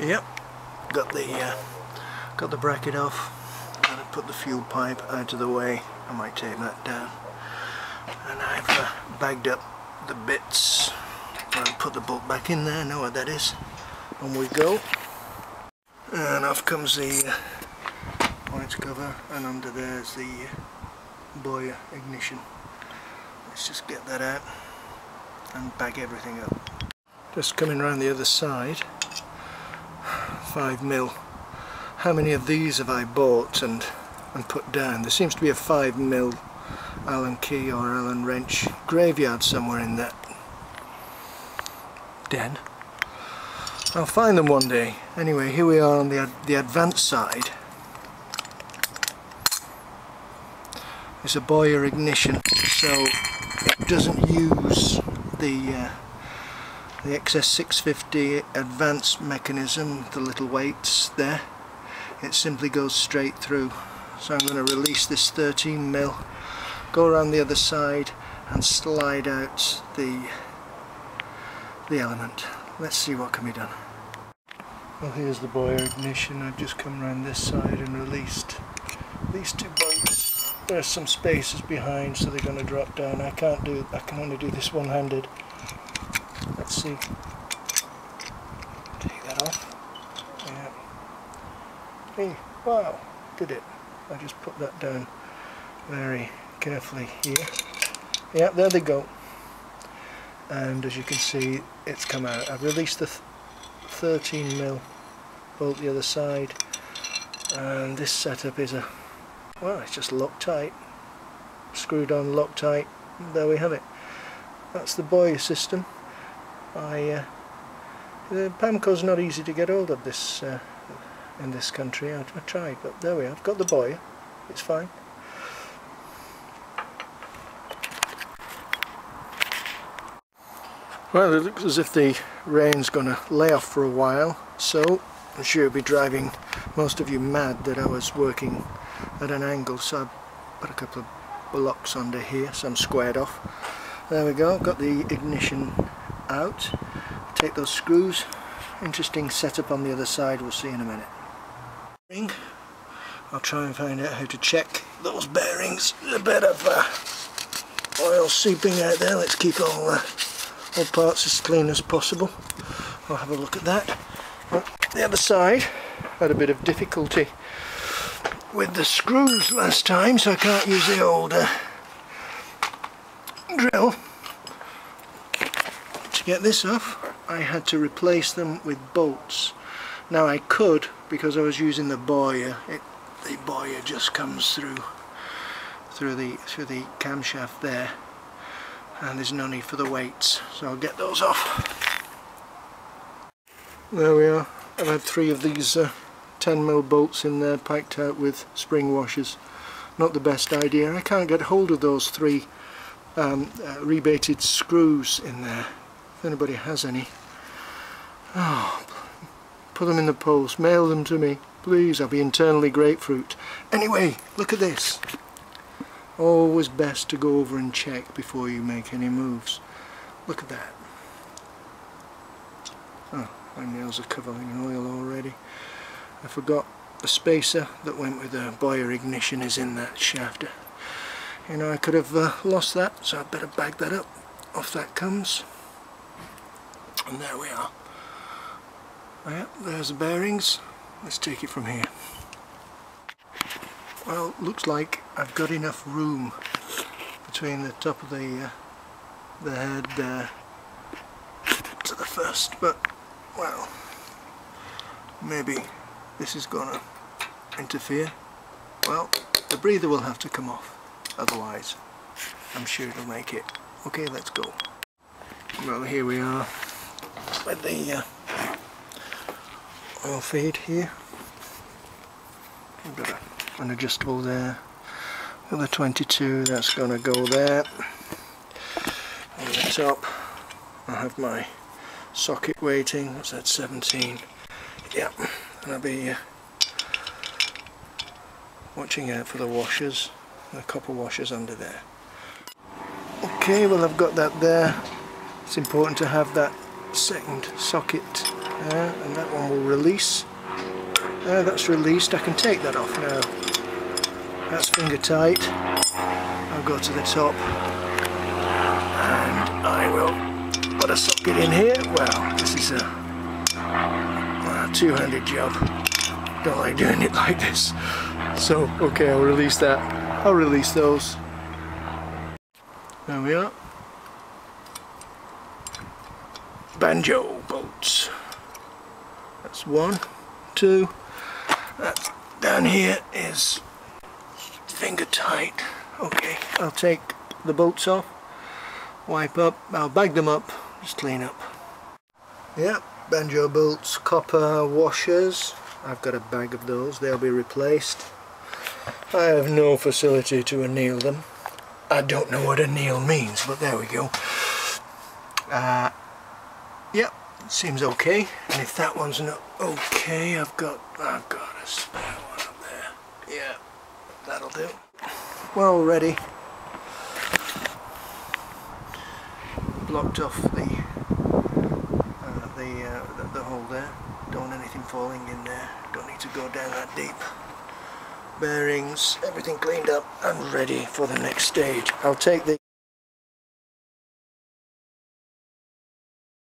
Yep, got the bracket off, and I put the fuel pipe out of the way. I might take that down, and I've bagged up the bits. I'll put the bolt back in there, know what that is. On we go, and off comes the white cover, and under there's the boiler ignition. Let's just get that out and bag everything up. Just coming around the other side. 5mm. How many of these have I bought and put down? There seems to be a 5mm Allen key or Allen wrench graveyard somewhere in that den. I'll find them one day. Anyway, here we are on the advanced side. It's a boiler ignition, so it doesn't use the XS650 advanced mechanism, the little weights there. It simply goes straight through. So I'm going to release this 13mm, go around the other side and slide out the element. Let's see what can be done. Well, here's the boiler ignition. I've just come around this side and released these two bolts. There's some spaces behind, so they're going to drop down. I can only do this one-handed. Let's see. Take that off. Yeah. Hey, wow, did it. I just put that down very carefully here. Yeah, there they go. And as you can see, it's come out. I've released the 13mm bolt the other side, and this setup is well, it's just Loctite, screwed on Loctite. There we have it. That's the boiler system. The Pamco's not easy to get hold of this in this country. I tried, but there we are. I've got the boiler. It's fine. Well, it looks as if the rain's going to lay off for a while, so I'm sure it'll be driving most of you mad that I was working at an angle, so I put a couple of blocks under here, so I'm squared off. There we go, got the ignition out. Take those screws. Interesting setup on the other side, we'll see in a minute. I'll try and find out how to check those bearings. There's a bit of oil seeping out there. Let's keep all parts as clean as possible. I'll have a look at that. The other side, had a bit of difficulty with the screws last time, so I can't use the old drill. To get this off, I had to replace them with bolts. Now I could, because I was using the boiler, the boiler just comes through the camshaft there, and there's no need for the weights, so I'll get those off. There we are. I've had 3 of these 10mm bolts in there, piked out with spring washers. Not the best idea. I can't get hold of those 3 rebated screws in there. If anybody has any, put them in the post, mail them to me, please. I'll be internally grapefruit. Anyway, look at this. Always best to go over and check before you make any moves. Look at that. Oh, my nails are covered in oil already. I forgot the spacer that went with the boiler ignition is in that shaft. You know, I could have lost that, so I'd better bag that up. Off that comes. And there we are. Yep, there's the bearings. Let's take it from here. Well, looks like I've got enough room between the top of the head there to the first, but well, maybe this is gonna interfere. Well, the breather will have to come off, otherwise I'm sure it'll make it. Okay, let's go. Well, here we are with the oil feed here. We've got an adjustable there. The 22, that's going to go there. On the top I have my socket waiting. What's that, 17? Yeah, and I'll be watching out for the washers, the copper washers under there. Okay, well, I've got that there. It's important to have that second socket and that one will release. That's released. I can take that off now. That's finger tight. I'll go to the top and I will put a socket in here. Well, this is a two-handed job. Don't like doing it like this. So, okay, I'll release that. I'll release those. There we are. Banjo bolts. That's 1, 2. That down here is finger tight. Okay, I'll take the bolts off, wipe up, I'll bag them up, just clean up. Yeah, banjo bolts, copper washers. I've got a bag of those, they'll be replaced. I have no facility to anneal them. I don't know what anneal means, but there we go. Yep, seems okay. And if that one's not okay, I've got a spare one up there. Yeah, that'll do. Well, ready. Blocked off the hole there. Don't want anything falling in there. Don't need to go down that deep. Bearings, everything cleaned up and ready for the next stage. I'll take the